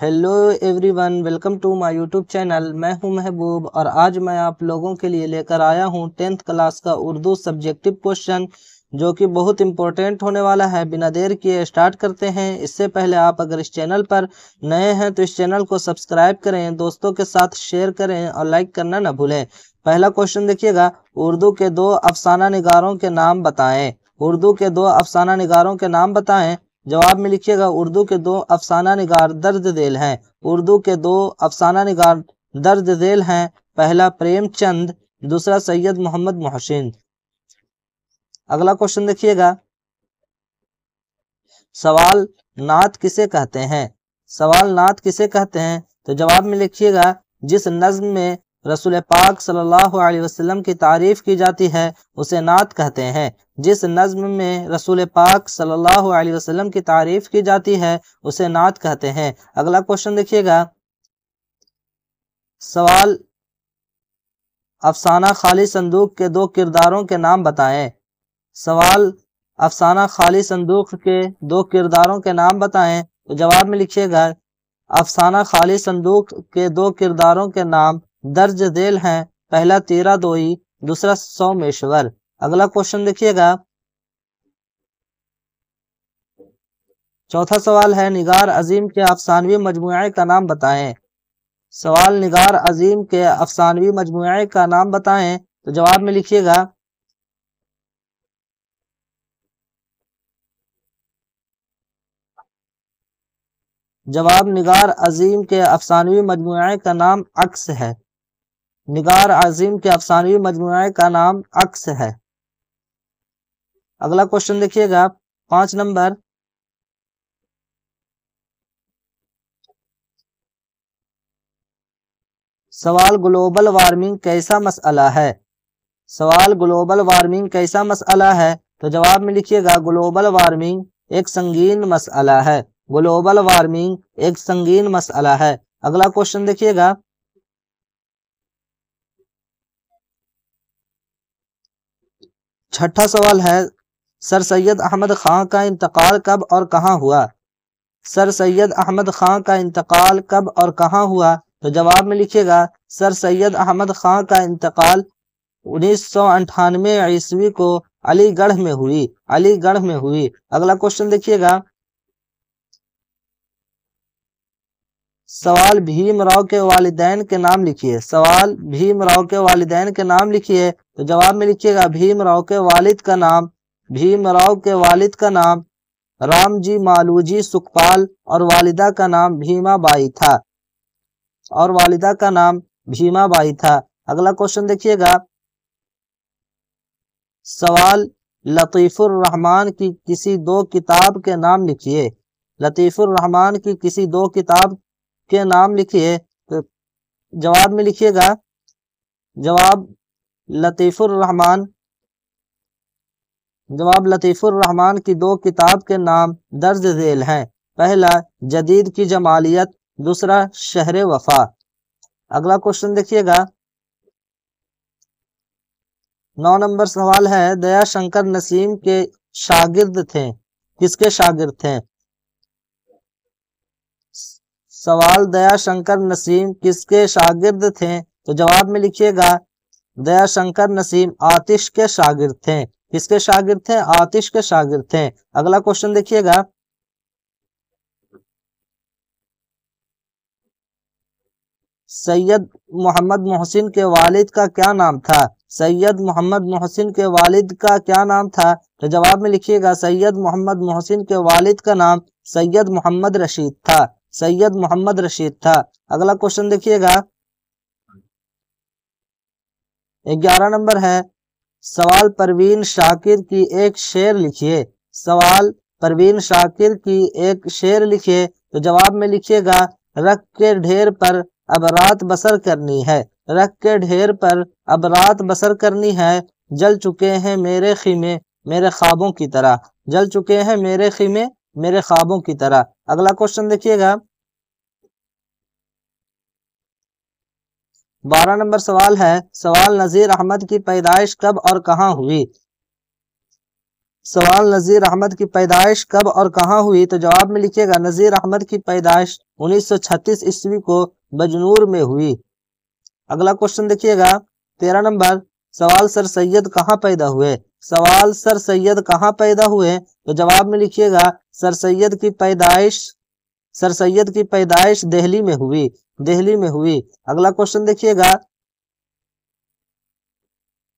Hello everyone, welcome to my YouTube channel. मैं हूं महबूब और आज मैं आप लोगों के लिए लेकर आया हूं 10th क्लास का उर्दू सब्जेक्टिव क्वेश्चन जो कि बहुत इंपॉर्टेंट होने वाला है। बिना देर किए स्टार्ट करते हैं। इससे पहले आप अगर इस चैनल पर नए हैं तो इस चैनल को सब्सक्राइब करें, दोस्तों के साथ शेयर करें और लाइक करना न भूलें। पहला क्वेश्चन देखिएगा, उर्दू के दो अफसाना निगारों के नाम बताएं। उर्दू के दो अफसाना निगारों के नाम बताएं। जवाब में लिखिएगा, उर्दू के दो अफसाना निगार दर्ज दिल हैं। उर्दू के दो अफसाना निगार दर्ज दिल हैं। पहला प्रेमचंद, दूसरा सैयद मोहम्मद मोहसिन। अगला क्वेश्चन देखिएगा, सवाल नात किसे कहते हैं। सवाल नात किसे कहते हैं तो जवाब में लिखिएगा, जिस नज्म में रसूल पाक सल्लल्लाहु अलैहि वसल्लम की तारीफ की जाती है उसे नात कहते हैं। जिस नज्म में रसूल पाक सल्लल्लाहु अलैहि वसल्लम की तारीफ की जाती है उसे नात कहते हैं। अगला क्वेश्चन देखिएगा, सवाल अफसाना खाली संदूक के दो किरदारों के नाम बताएं। सवाल अफसाना खाली संदूक के दो किरदारों के नाम बताएं तो जवाब में लिखिएगा, अफसाना खाली संदूक के दो किरदारों के नाम दर्ज देल हैं। पहला तीरा दोई, दूसरा सोमेश्वर। अगला क्वेश्चन देखिएगा, चौथा सवाल है, निगार अजीम के अफसानवी मजमुए का नाम बताएं। सवाल निगार अजीम के अफसानवी मजमुए का नाम बताएं तो जवाब में लिखिएगा, जवाब निगार अजीम के अफसानवी मजमुए का नाम अक्स है। निगार अजीम के अफसानवी मजमुए का नाम अक्स है। अगला क्वेश्चन देखिएगा, 5 नंबर, सवाल ग्लोबल वार्मिंग कैसा मसला है। सवाल ग्लोबल वार्मिंग कैसा मसला है तो जवाब में लिखिएगा, ग्लोबल वार्मिंग एक संगीन मसला है। ग्लोबल वार्मिंग एक संगीन मसला है। अगला क्वेश्चन देखिएगा, छठा सवाल है, सर सैयद अहमद खां का इंतकाल कब और कहां हुआ। सर सैयद अहमद खां का इंतकाल कब और कहां हुआ तो जवाब में लिखिएगा, सर सैयद अहमद खां का इंतकाल 1998 ईस्वी को अलीगढ़ में हुई। अलीगढ़ में हुई। अगला क्वेश्चन देखिएगा, सवाल भीमराव के वालिदैन के नाम लिखिए। सवाल भीमराव के वालिदैन के नाम लिखिए तो जवाब में लिखिएगा, भीमराव के वालिद का नाम, भीमराव के वालिद का नाम रामजी मालूजी सुखपाल और वालिदा का नाम भीमाबाई था। और वालिदा का नाम भीमाबाई था। अगला क्वेश्चन देखिएगा, सवाल लतीफुर रहमान की किसी दो किताब के नाम लिखिए। लतीफुर रहमान की किसी दो किताब के नाम लिखिए तो जवाब में लिखिएगा, जवाब लतीफुर रहमान, जवाब लतीफुर रहमान की दो किताब के नाम दर्ज झेल हैं। पहला जदीद की जमालियत, दूसरा शहर वफा। अगला क्वेश्चन देखिएगा, 9 नंबर सवाल है, दया शंकर नसीम के शागिर्द थे। किसके शागिर्द थे। सवाल दया शंकर नसीम किसके शागिर्द थे तो जवाब में लिखिएगा, दया शंकर नसीम आतिश के शागिर्द थे। किसके शागिर्द थे। आतिश के शागिर्द थे। अगला क्वेश्चन देखिएगा, सैयद मोहम्मद मोहसिन के वालिद का क्या नाम था। सैयद मोहम्मद मोहसिन के वालिद का क्या नाम था तो जवाब में लिखिएगा, सैयद मोहम्मद मोहसिन के वालिद का नाम सैयद मोहम्मद रशीद था। सैयद मोहम्मद रशीद था। अगला क्वेश्चन देखिएगा, 11 नंबर है, सवाल परवीन शाकिर की एक शेर लिखिए। सवाल परवीन शाकिर की एक शेर लिखिए तो जवाब में लिखिएगा, रख के ढेर पर अब रात बसर करनी है। रख के ढेर पर अब रात बसर करनी है। जल चुके हैं मेरे खीमे मेरे ख्वाबों की तरह। जल चुके हैं मेरे खीमे मेरे ख्वाबों की तरह। अगला क्वेश्चन देखिएगा, 12 नंबर सवाल है, सवाल नजीर अहमद की पैदाइश कब और कहां हुई। सवाल नज़ीर अहमद की पैदाइश कब और कहाँ हुई? तो जवाब में लिखिएगा नज़ीर अहमद की पैदाइश 1936 ईस्वी को बजनूर में हुई। अगला क्वेश्चन देखिएगा 13 नंबर सवाल सर सैयद कहाँ पैदा हुए? सवाल सर सैयद कहाँ पैदा हुए? तो जवाब में लिखिएगा सर सैयद की पैदाइश दिल्ली में हुई, दिल्ली में हुई। अगला क्वेश्चन देखिएगा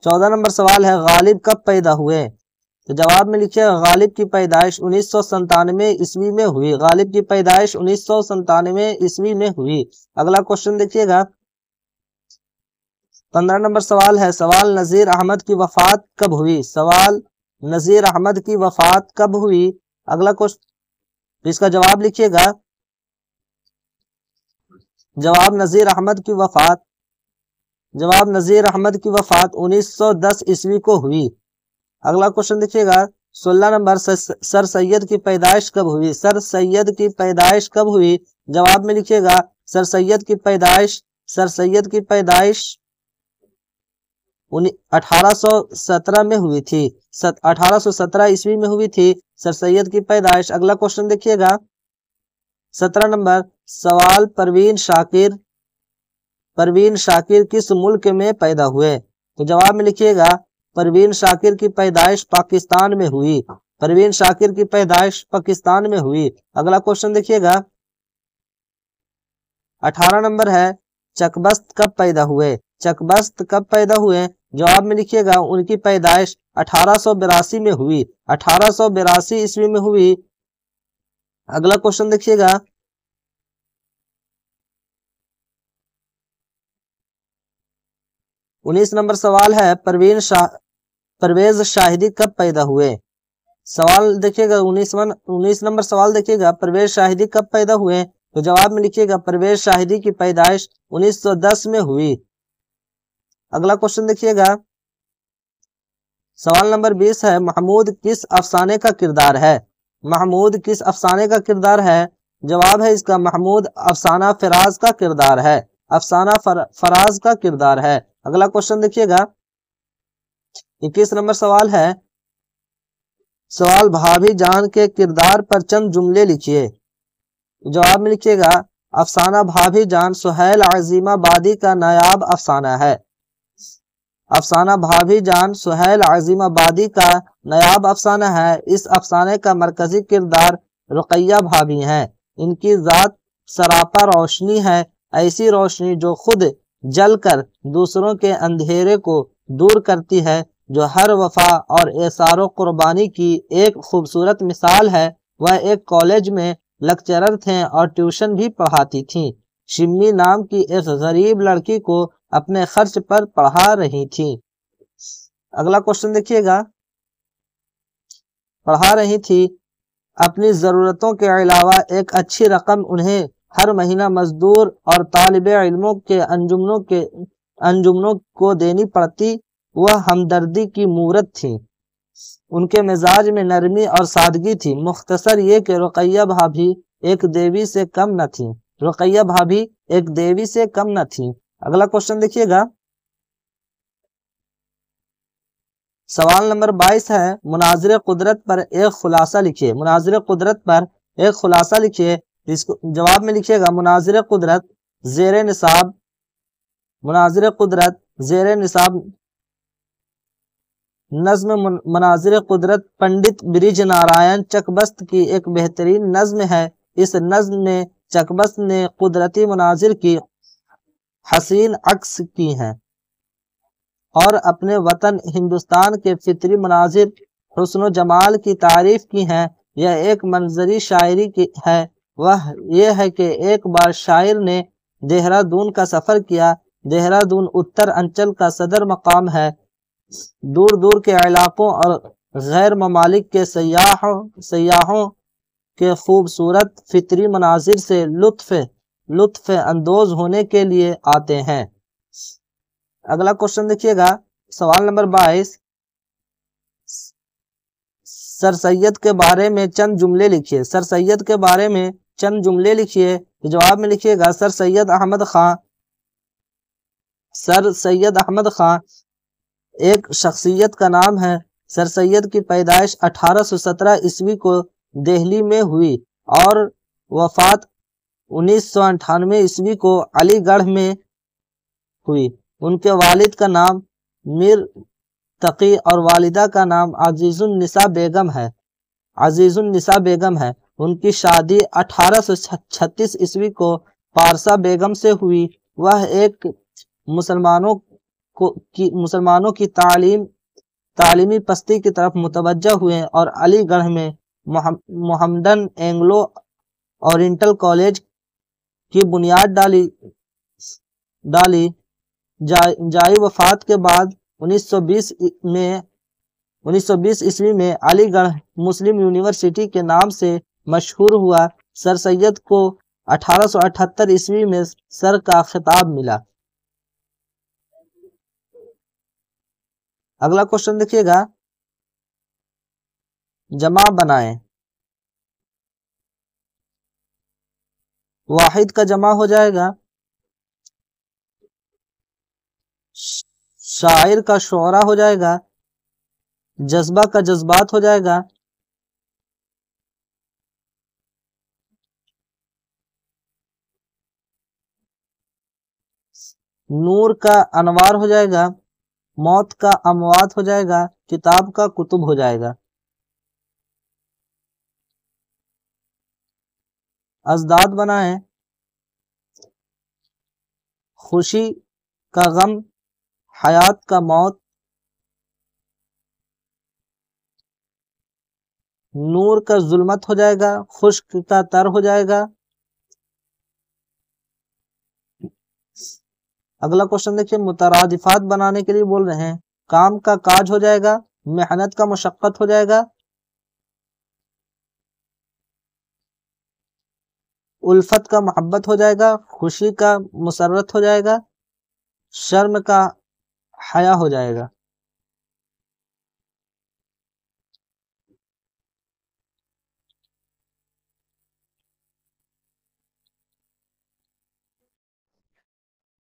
14 नंबर सवाल है गालिब कब पैदा हुए? तो जवाब में लिखिएगा गालिब की पैदाइश 1997 ईस्वी में हुई, गालिब की पैदाइश 1997 ईस्वी में हुई। अगला क्वेश्चन देखिएगा 15 नंबर सवाल है सवाल नज़ीर अहमद की वफात कब हुई? सवाल नज़ीर अहमद की वफात कब हुई? अगला क्वेश्चन इसका जवाब लिखिएगा जवाब नज़ीर अहमद की वफात 1910 ईस्वी को हुई। अगला क्वेश्चन देखिएगा 16 नंबर सर सैयद की पैदाइश कब हुई? सर सैयद की पैदाइश कब हुई? जवाब में लिखिएगा सर सैयद की पैदाइश 1817 में हुई थी, 1817 ईस्वी में हुई थी सर सैयद की पैदाइश। अगला क्वेश्चन देखिएगा 17 नंबर सवाल परवीन शाकिर किस मुल्क में पैदा हुए? तो जवाब में लिखिएगा परवीन शाकिर की पैदाइश पाकिस्तान में हुई, परवीन शाकिर की पैदाइश पाकिस्तान में हुई। अगला क्वेश्चन देखिएगा 18 नंबर है चकबस्त कब पैदा हुए? चकबस्त कब पैदा हुए? जवाब में लिखिएगा उनकी पैदाइश 1882 में हुई, 1882 ईस्वी में हुई। अगला क्वेश्चन देखिएगा 19 नंबर सवाल है परवेज शाहिदी कब पैदा हुए? सवाल देखिएगा 19 नंबर सवाल देखिएगा परवेज शाहिदी कब पैदा हुए? तो जवाब में लिखिएगा परवेज शाहिदी की पैदाइश 1910 में हुई। अगला क्वेश्चन देखिएगा सवाल नंबर 20 है महमूद किस अफसाने का किरदार है? महमूद किस अफसाने का किरदार है? जवाब है इसका महमूद अफसाना फराज का किरदार है, अफसाना फराज का किरदार है। अगला क्वेश्चन देखिएगा 21 नंबर सवाल है सवाल भाभी जान के किरदार पर चंद जुमले लिखिए। जवाब में लिखिएगा अफसाना भाभी जान सुहैल अजीमाबादी का नायाब अफसाना है, अफसाना भाभी जान सुहैल अजीमाबादी का नायाब अफसाना है। इस अफसाने का मरकजी किरदार रुकैया भाभी हैं। इनकी जात सरापा रोशनी है, ऐसी रोशनी जो खुद जलकर दूसरों के अंधेरे को दूर करती है, जो हर वफा और एसारो कुर्बानी की एक खूबसूरत मिसाल है। वह एक कॉलेज में लेक्चरर थे और ट्यूशन भी पढ़ाती थीं। शिम्मी नाम की एक गरीब लड़की को अपने खर्च पर पढ़ा रही थी। अगला क्वेश्चन देखिएगा पढ़ा रही थी अपनी जरूरतों के अलावा एक अच्छी रकम उन्हें हर महीना मजदूर और तालिबे इल्मों के अंजुमनों को देनी पड़ती। वह हमदर्दी की मूरत थी, उनके मिजाज में नरमी और सादगी थी। मुख्तसर ये कि रुकैया भाभी एक देवी से कम न थी, रुकैया भाभी एक देवी से कम न थी। अगला क्वेश्चन देखिएगा सवाल नंबर 22 है मुनाजिर कुदरत पर एक खुलासा लिखिए। मुनाजिर कुदरत पर एक खुलासा लिखिए। इसको जवाब में लिखिएगा मुनाजिर कुदरत ज़ेरे निसाब, मुनाजिर कुदरत ज़ेरे निसाब नज्म मुनाजिर कुदरत पंडित ब्रिज नारायण चकबस्त की एक बेहतरीन नज्म है। इस नज्म में चकबस्त ने कुदरती मुनाजिर की हसीन अक्स की हैं और अपने वतन हिंदुस्तान के फितरी मुनाजिर हुस्न जमाल की तारीफ की हैं। यह एक मंजरी शायरी की है। वह यह है कि एक बार शायर ने देहरादून का सफर किया। देहरादून उत्तर अंचल का सदर मकाम है। दूर दूर के इलाकों और गैर ममालिक के सयाहों के खूबसूरत फितरी मनाजिर से लुत्फ अंदोज होने के लिए आते हैं। अगला क्वेश्चन देखिएगा सवाल नंबर 22 सर सैयद के बारे में चंद जुमले लिखिए। सर सैयद के बारे में चंद जुमले लिखिए। जवाब में लिखिएगा सर सैयद अहमद खां। सर सैयद अहमद खां एक शख्सियत का नाम है سر سید کی پیدائش 1817 عیسوی کو دہلی میں ہوئی اور وفات 1998 عیسوی کو علی گڑھ میں ہوئی۔ ان کے والد کا نام میر تقی اور والدہ کا نام عزیز النساء بیگم ہے۔ ان کی شادی 1836 عیسوی کو پارسا بیگم سے ہوئی۔ وہ ایک مسلمانوں کی تعلیمی پستی کی طرف متوجہ ہوئے اور علی گڑھ میں محمدن اینگلو اورینٹل کالج کی بنیاد ڈالی۔ جائی وفات کے بعد 1920 عیسوی میں علی گڑھ مسلم یونیورسٹی کے نام سے مشہور ہوا۔ سر سید کو 1878 عیسوی میں سر کا خطاب ملا۔ اگلا کوشچن دیکھیے گا، جمع بنائیں۔ واحد کا جمع ہو جائے گا شاعر کا شعرا ہو جائے گا، جذبہ کا جذبات ہو جائے گا، نور کا انوار ہو جائے گا، موت کا اموات ہو جائے گا، کتاب کا کتب ہو جائے گا۔ ازداد بنائیں، خوشی کا غم، حیات کا موت، نور کا ظلمت ہو جائے گا، خشک کا تر ہو جائے گا۔ اگلا کوشچن دیکھیے، مترادفات بنانے کے لیے بول رہے ہیں۔ کام کا کاج ہو جائے گا، محنت کا مشقت ہو جائے گا، الفت کا محبت ہو جائے گا، خوشی کا مسرت ہو جائے گا، شرم کا حیا ہو جائے گا۔